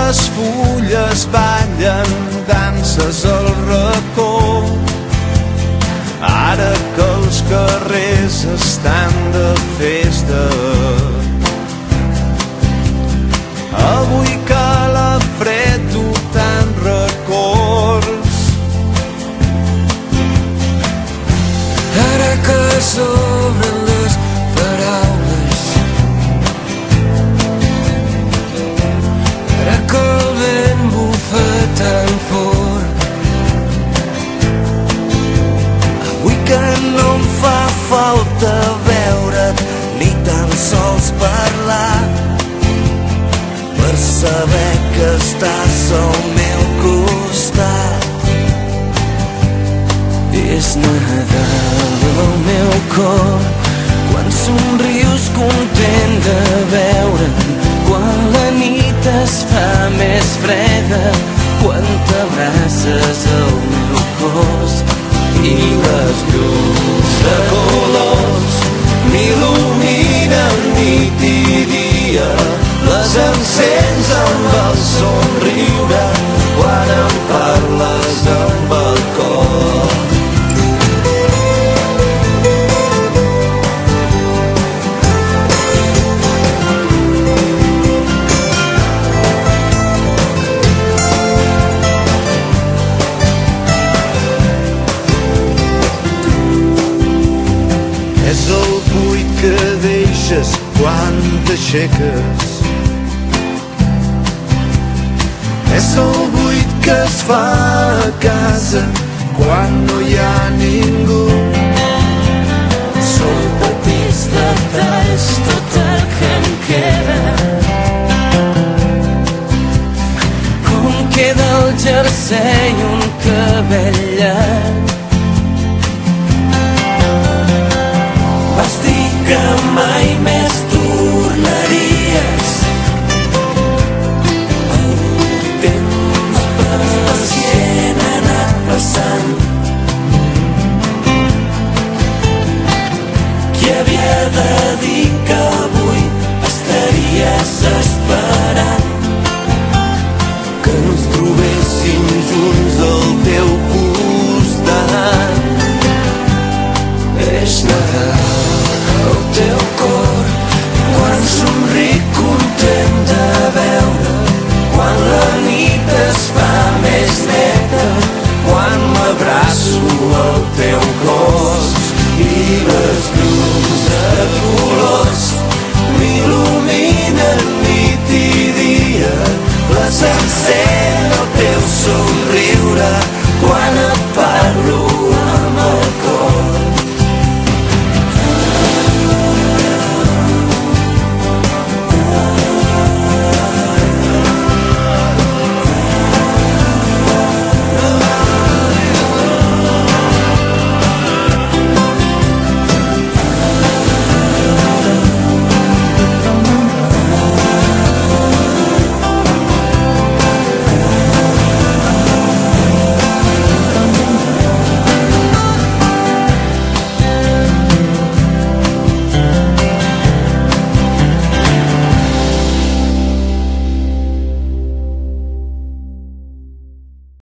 les fulles ballen danses al racó. Ara que els carrers estan de festa, avui que la fred tu te'n records. Ara que s'obren les paraules, ara que el vent bufa tan fort, avui que no em fa falta veure't ni tan sols parlar, per saber que estàs al meu costat. és Nadal al meu cor, quan somrius content de veure'm, quan la nit es fa més freda, quan t'abraces al meu cos i les llums de colors m'il·luminen nit i dia. Les encens amb el somriure quan em parles amb el cor. És el buit que deixes quan t'aixeques, és el buit que es fa a casa quan no hi ha ningú. Són petits detalls tot el que em queda, com queda el jersei un cabell llarg,